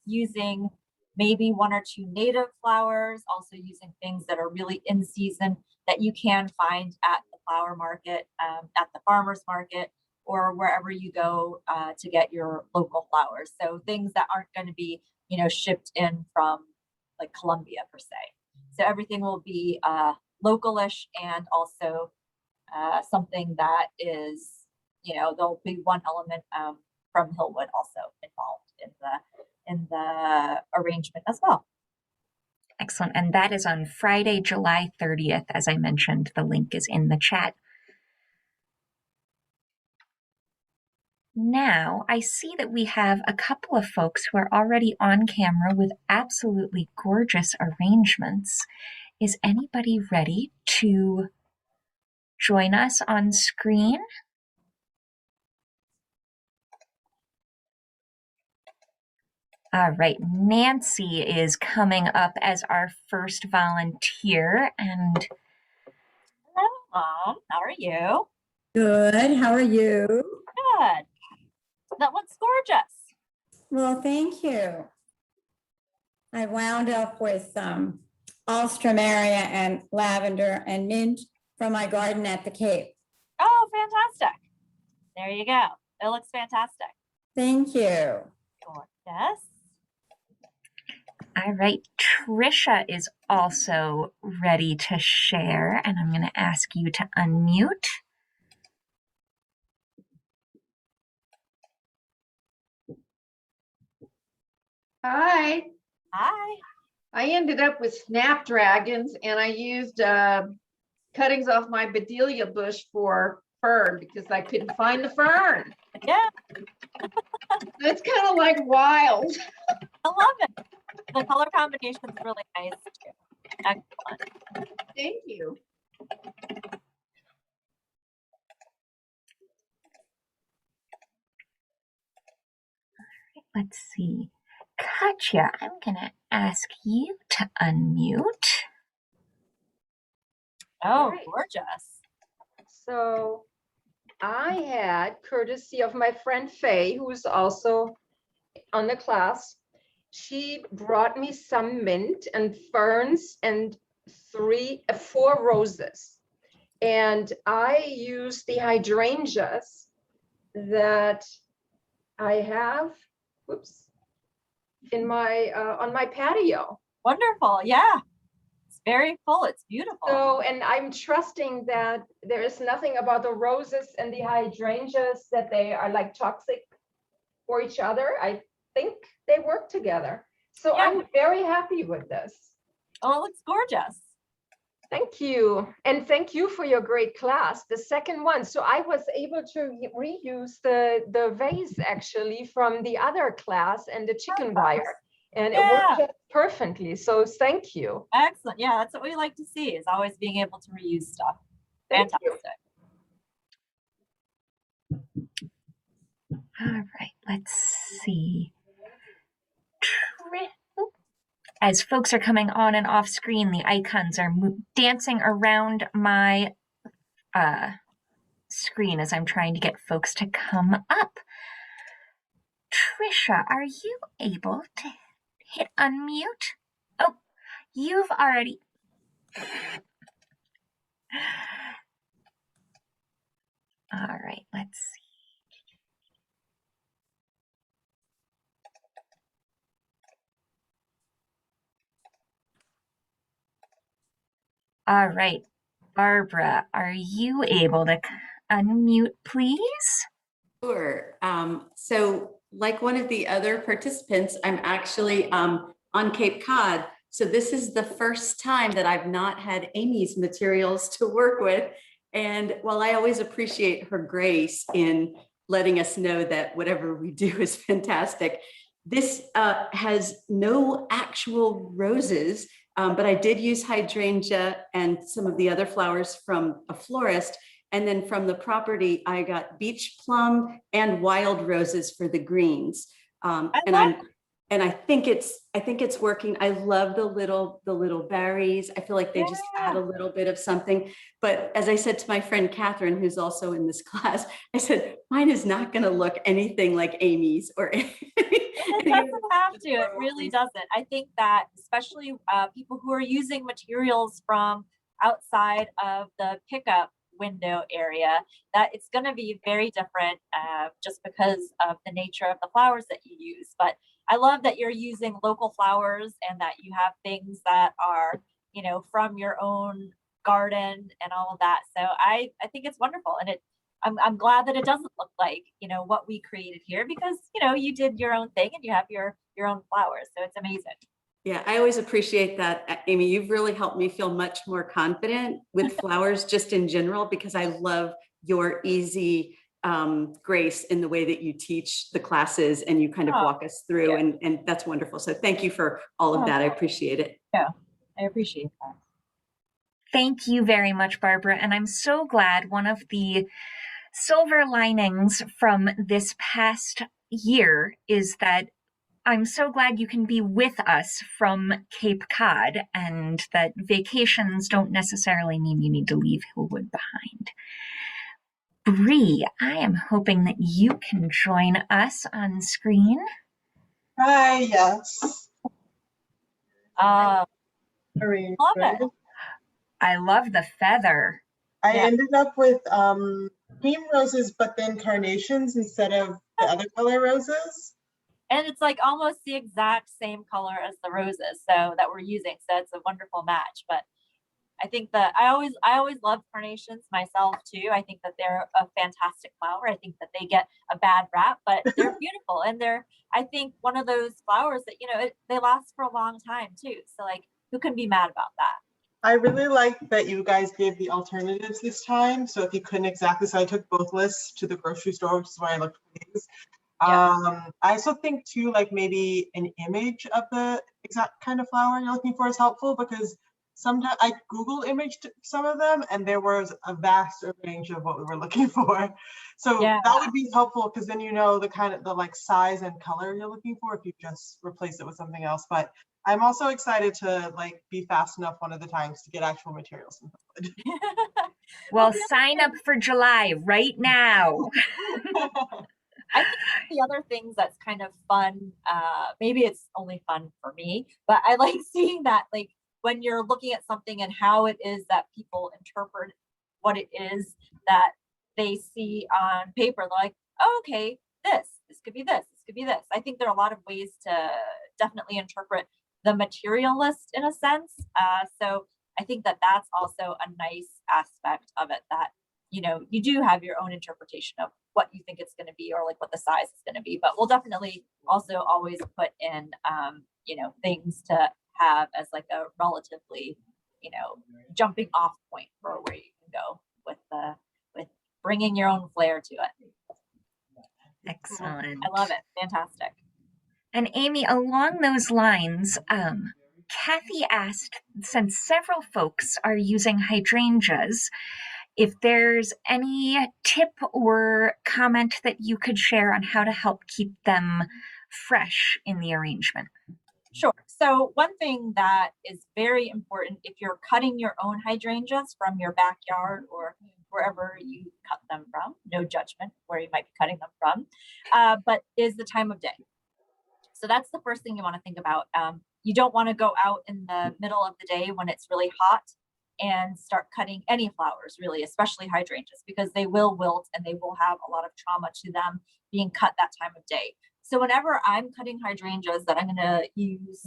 using maybe one or two native flowers, also using things that are really in season that you can find at the flower market, at the farmer's market, or wherever you go to get your local flowers. So things that aren't going to be, shipped in from like Colombia per se. So everything will be localish, and also something that is, there'll be one element from Hillwood also involved in the arrangement as well. Excellent. And that is on Friday, July 30th. As I mentioned, the link is in the chat. Now, I see that we have a couple of folks who are already on camera with absolutely gorgeous arrangements. Is anybody ready to join us on screen? All right, Nancy is coming up as our first volunteer. And hello, Mom. How are you? Good. How are you? Good. That looks gorgeous. Well, thank you. I wound up with alstroemeria and lavender and mint from my garden at the Cape. Oh, fantastic. There you go. It looks fantastic. Thank you. Gorgeous. all right, Trisha is also ready to share, and I'm going to ask you to unmute. Hi, Hi. I ended up with snapdragons and I used cuttings off my bedelia bush for fern because I couldn't find the fern. Yeah, It's kind of like wild. I love it. The color combination is really nice too. Excellent. Thank you. Let's see. Katya, I'm going to ask you to unmute. Oh, Right. gorgeous. So I had, courtesy of my friend Faye, who is also on the class, she brought me some mint and ferns and 4 roses. And I used the hydrangeas that I have, whoops, in my on my patio. Wonderful. Yeah. It's very full. It's beautiful. So, and I'm trusting that there is nothing about the roses and the hydrangeas that they are like toxic for each other. I think they work together. So Yeah. I'm very happy with this. Oh, it looks gorgeous. Thank you. And thank you for your great class, the second one. So I was able to reuse the vase actually from the other class and the chicken wire. And it worked just perfectly. So thank you. Excellent. Yeah, that's what we like to see, is always being able to reuse stuff. Thank Fantastic. All right, let's see. As folks are coming on and off screen, the icons are dancing around my screen as I'm trying to get folks to come up. Trisha, are you able to hit unmute? Oh, you've already. All right, let's see. All right, Barbara, are you able to unmute, please? Sure. So like one of the other participants, I'm actually on Cape Cod. So this is the first time that I've not had Amy's materials to work with. And while I always appreciate her grace in letting us know that whatever we do is fantastic, this has no actual roses, but I did use hydrangea and some of the other flowers from a florist. And then from the property, I got beach plum and wild roses for the greens. And I think it's working. I love the little berries. I feel like they just add a little bit of something. But as I said to my friend Catherine, who's also in this class, I said, mine is not going to look anything like Amy's or It doesn't have to. It really doesn't. I think that especially people who are using materials from outside of the pickup window area, that it's going to be very different just because of the nature of the flowers that you use. But I love that you're using local flowers and that you have things that are, you know, from your own garden and all of that. So I think it's wonderful. And I'm glad that it doesn't look like, you know, what we created here, because, you know, you did your own thing and you have your own flowers. So it's amazing. Yeah, I always appreciate that, Amy. You've really helped me feel much more confident with flowers just in general, because I love your easy grace in the way that you teach the classes and you kind of walk us through, and that's wonderful. So thank you for all of that. I appreciate it. Yeah, I appreciate that. Thank you very much, Barbara. And I'm so glad one of the silver linings from this past year is that I'm so glad you can be with us from Cape Cod, and that vacations don't necessarily mean you need to leave Hillwood behind. Bree, I am hoping that you can join us on screen. Hi, yes. Love it. I love the feather. I ended up with cream roses, but then carnations instead of the other color roses. And it's like almost the exact same color as the roses so that we're using. So it's a wonderful match. But I think that I always love carnations myself too. I think that they're a fantastic flower. I think that they get a bad rap, but they're beautiful, and they're, I think, one of those flowers that, you know, they last for a long time too. So like, who can be mad about that? I really like that you guys gave the alternatives this time. So if you couldn't exactly, so I took both lists to the grocery store, which is why I looked for these. Yeah. I also think too, like maybe an image of the exact kind of flower you're looking for is helpful, because sometimes I Google imaged some of them and there was a vast range of what we were looking for. So Yeah. that would be helpful, because then you know the kind of the like size and color you're looking for if you just replace it with something else. But I'm also excited to like be fast enough one of the times to get actual materials. Well, sign up for July right now. I think the other things that's kind of fun, maybe it's only fun for me, but I like seeing that, like, when you're looking at something and how it is that people interpret what it is that they see on paper. They're like, oh, okay, this could be this could be this. I think there are a lot of ways to definitely interpret the materialist in a sense. So I think that that's also a nice aspect of it, that, you know, you do have your own interpretation of what you think it's going to be, or like what the size is going to be, but we'll definitely also always put in, you know, things to have as like a relatively, you know, jumping off point for where you can go with bringing your own flair to it. Excellent. I love it. Fantastic. And Amy, along those lines, Kathy asked, since several folks are using hydrangeas, if there's any tip or comment that you could share on how to help keep them fresh in the arrangement. Sure. So one thing that is very important, if you're cutting your own hydrangeas from your backyard or wherever you cut them from, no judgment where you might be cutting them from, but is the time of day. So that's the first thing you want to think about. You don't want to go out in the middle of the day when it's really hot and start cutting any flowers, really, especially hydrangeas, because they will wilt and they will have a lot of trauma to them being cut that time of day. So whenever I'm cutting hydrangeas that I'm going to use,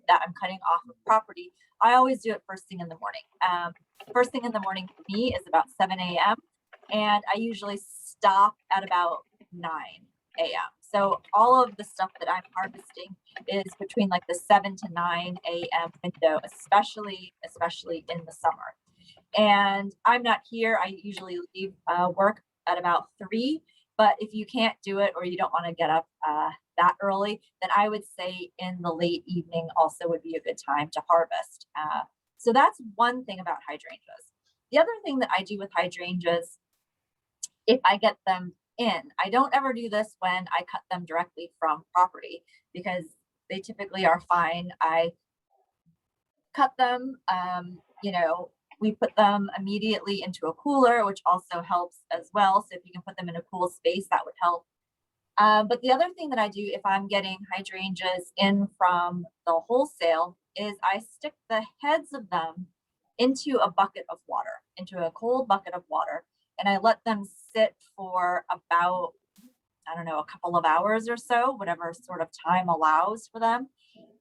that I'm cutting off of property, I always do it first thing in the morning. First thing in the morning for me is about 7 a.m. And I usually stop at about 9 a.m. So all of the stuff that I'm harvesting is between like the 7 to 9 a.m. window, especially in the summer. And I'm not here. I usually leave work at about 3. But if you can't do it, or you don't want to get up that early, then I would say in the late evening also would be a good time to harvest. So that's one thing about hydrangeas. The other thing that I do with hydrangeas, if I get them in, I don't ever do this when I cut them directly from property, because they typically are fine. I cut them, you know, we put them immediately into a cooler, which also helps as well. So if you can put them in a cool space, that would help. But the other thing that I do if I'm getting hydrangeas in from the wholesale is I stick the heads of them into a bucket of water, into a cold bucket of water, and I let them sit for about, I don't know, a couple of hours or so, whatever sort of time allows for them.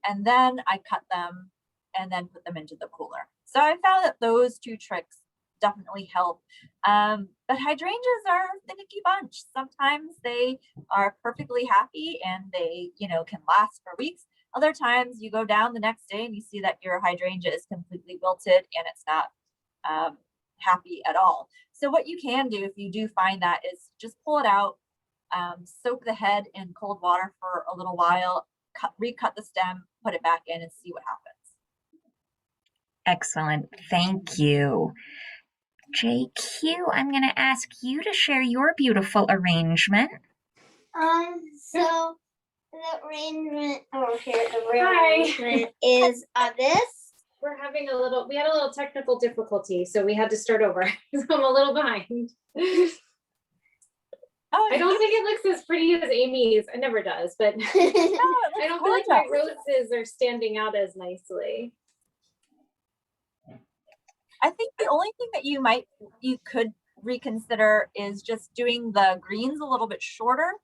And then I cut them and then put them into the cooler. So I found that those two tricks definitely help. But hydrangeas are a finicky bunch. Sometimes they are perfectly happy and they, you know, can last for weeks. Other times you go down the next day and you see that your hydrangea is completely wilted and it's not happy at all. So what you can do if you do find that is just pull it out, soak the head in cold water for a little while, recut the stem, put it back in and see what happens. Excellent. Thank you. JQ, I'm going to ask you to share your beautiful arrangement. So the arrangement, arrangement is this. We had a little technical difficulty, so we had to start over. So I'm a little behind. I don't think it looks as pretty as Amy's. It never does, but I don't feel like my roses are standing out as nicely. I think the only thing that you could reconsider is just doing the greens a little bit shorter.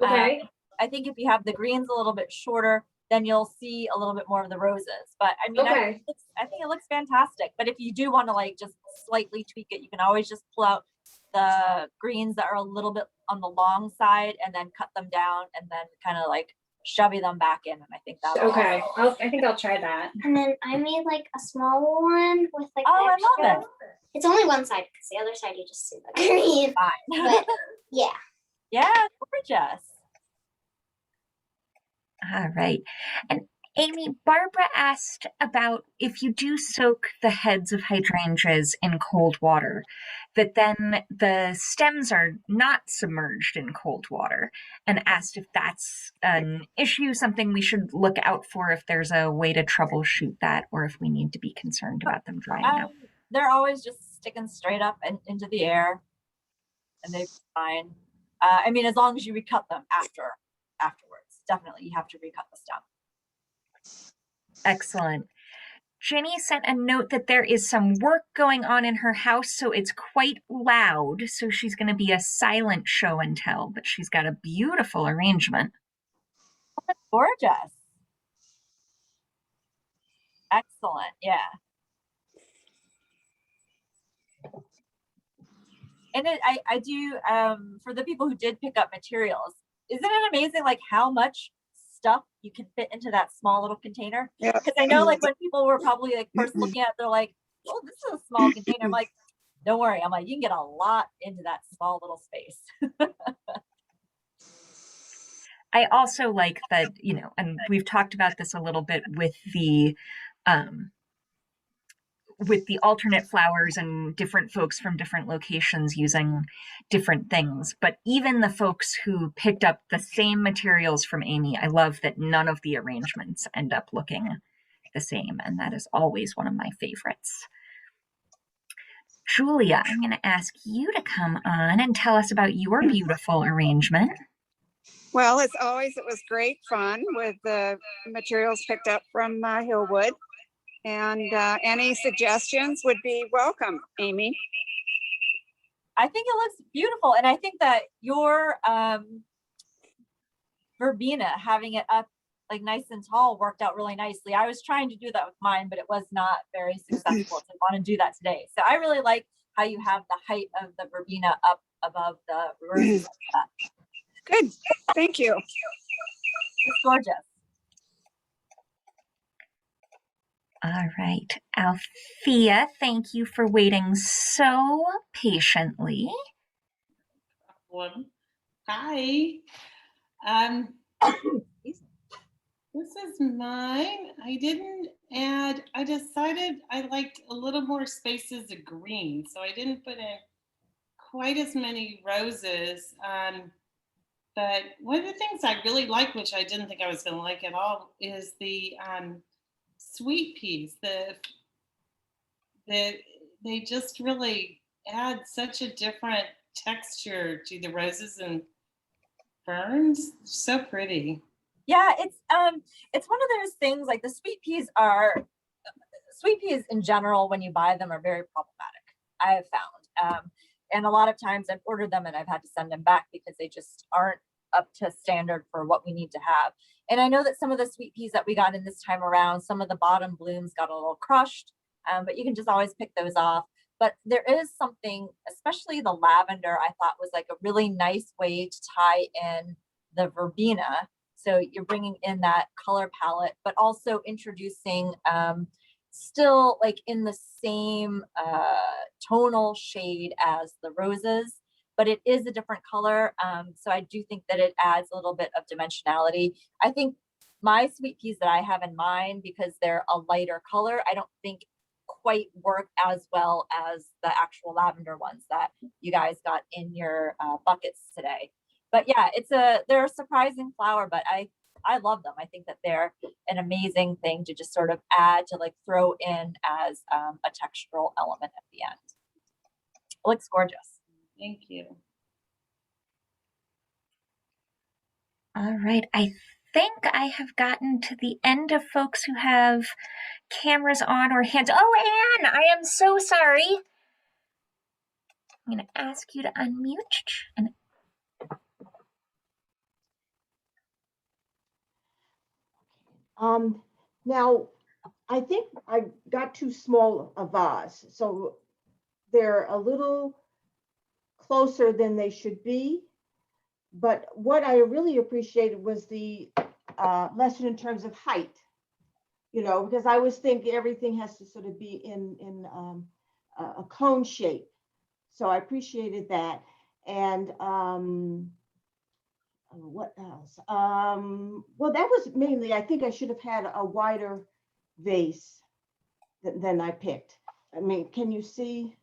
Okay. I think if you have the greens a little bit shorter, then you'll see a little bit more of the roses. But I mean, Okay. I think it looks fantastic. But if you do want to like just slightly tweak it, you can always just pull out the greens that are a little bit on the long side and then cut them down and then kind of like shovey them back in. And I think that Okay. I think I'll try that. And then I made like a small one with like Oh, I extra. love it. It's only one side because the other side you just see the green. Fine. But yeah. Yeah, gorgeous. All right. And Amy, Barbara asked about if you do soak the heads of hydrangeas in cold water, that then the stems are not submerged in cold water, and asked if that's an issue, something we should look out for, if there's a way to troubleshoot that, or if we need to be concerned about them drying out. They're always just sticking straight up and into the air, and they're fine. I mean, as long as you recut them afterwards, definitely you have to recut the stem. Excellent. Jenny sent a note that there is some work going on in her house, so it's quite loud. So she's going to be a silent show and tell, but she's got a beautiful arrangement. Gorgeous. Excellent. Yeah. And I do, for the people who did pick up materials, isn't it amazing like how much stuff you can fit into that small little container? Yeah. Because I know like when people were probably like first looking at it, they're like, oh, this is a small container. I'm like, don't worry. I'm like, you can get a lot into that small little space. I also like that, and we've talked about this a little bit with the alternate flowers and different folks from different locations using different things. But even the folks who picked up the same materials from Amy, I love that none of the arrangements end up looking the same. And that is always one of my favorites. Julia, I'm going to ask you to come on and tell us about your beautiful arrangement. Well, as always, it was great fun with the materials picked up from Hillwood. And any suggestions would be welcome, Amy. I think it looks beautiful. And I think that your Verbena, having it up like nice and tall, worked out really nicely. I was trying to do that with mine, but it was not very successful. So I want to do that today. So I really like how you have the height of the Verbena up above the roses. Good. Thank you. It's gorgeous. All right. Althea, thank you for waiting so patiently. Hi. This is mine. I decided I liked a little more spaces of green, so I didn't put in quite as many roses. But one of the things I really like, which I didn't think I was going to like at all, is the sweet peas. They just really add such a different texture to the roses and ferns. So pretty. Yeah, it's one of those things, like the sweet peas in general, when you buy them, are very problematic, I have found. And a lot of times I've ordered them and I've had to send them back because they just aren't up to standard for what we need to have. And I know that some of the sweet peas that we got in this time around, some of the bottom blooms got a little crushed, but you can just always pick those off. But there is something, especially the lavender, I thought was like a really nice way to tie in the verbena. So you're bringing in that color palette, but also introducing still like in the same tonal shade as the roses, but it is a different color. So I do think that it adds a little bit of dimensionality. I think my sweet peas that I have in mind, because they're a lighter color, I don't think quite work as well as the actual lavender ones that you guys got in your buckets today. But yeah, they're a surprising flower, but I love them. I think that they're an amazing thing to just sort of add, to like throw in as a textural element at the end. It looks gorgeous. Thank you. All right. I think I have gotten to the end of folks who have cameras on or hands. Oh, Anne, I am so sorry. I'm going to ask you to unmute. And Now, I think I got too small a vase, so they're a little closer than they should be. But what I really appreciated was the lesson in terms of height, because I was thinking everything has to sort of be in a cone shape. So I appreciated that. And what else? Well, that was mainly, I think I should have had a wider vase than I picked. I mean, can you see?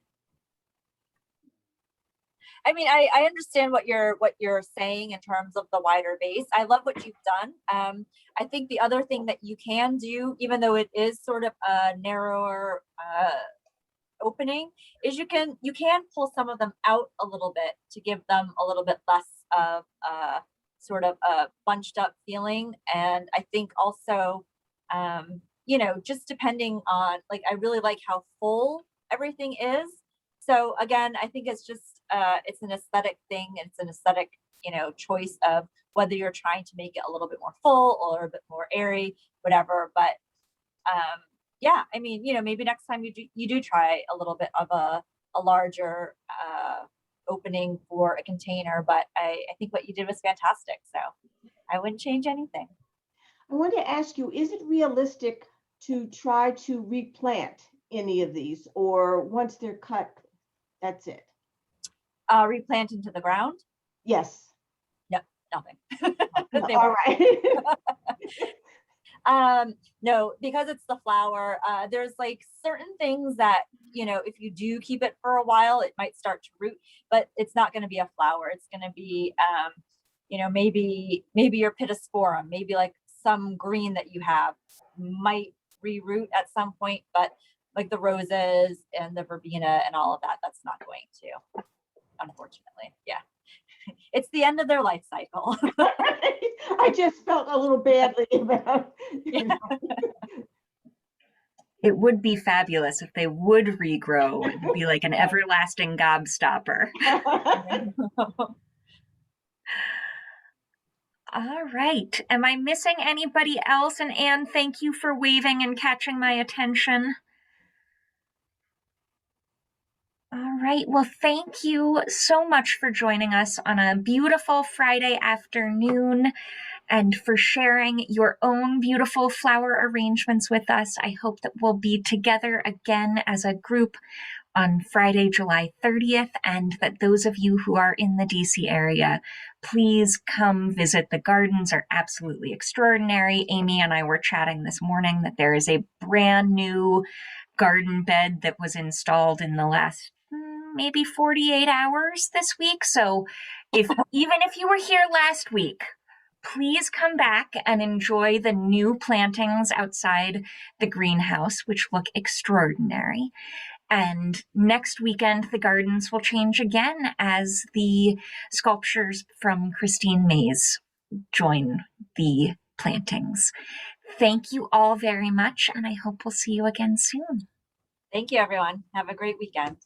I mean, I understand what you're saying in terms of the wider base. I love what you've done. I think the other thing that you can do, even though it is sort of a narrower opening, is you can pull some of them out a little bit to give them a little bit less of sort of a bunched up feeling. And I think also, just depending on, like, I really like how full everything is. So again, I think it's just, it's an aesthetic thing. It's an aesthetic, choice of whether you're trying to make it a little bit more full or a bit more airy, whatever. But yeah, I mean, maybe next time you do try a little bit of a larger opening for a container. But I think what you did was fantastic. So I wouldn't change anything. I want to ask you, is it realistic to try to replant any of these, or once they're cut, that's it? Replant into the ground? Yes. No, nothing. All right. No, because it's the flower, there's like certain things that, if you do keep it for a while, it might start to root, but it's not going to be a flower. It's going to be, maybe your pittosporum, maybe like some green that you have might reroot at some point, but like the roses and the verbena and all of that, that's not going to, unfortunately. Yeah. It's the end of their life cycle. I just felt a little badly about, It would be fabulous if they would regrow. It would be like an everlasting gobstopper. All right. Am I missing anybody else? And Anne, thank you for waving and catching my attention. All right. Well, thank you so much for joining us on a beautiful Friday afternoon and for sharing your own beautiful flower arrangements with us. I hope that we'll be together again as a group on Friday, July 30th, and that those of you who are in the DC area, please come visit. The gardens are absolutely extraordinary. Amy and I were chatting this morning that there is a brand new garden bed that was installed in the last maybe 48 hours this week. So even if you were here last week, please come back and enjoy the new plantings outside the greenhouse, which look extraordinary. And next weekend, the gardens will change again as the sculptures from Christine Mays join the plantings. Thank you all very much, and I hope we'll see you again soon. Thank you, everyone. Have a great weekend.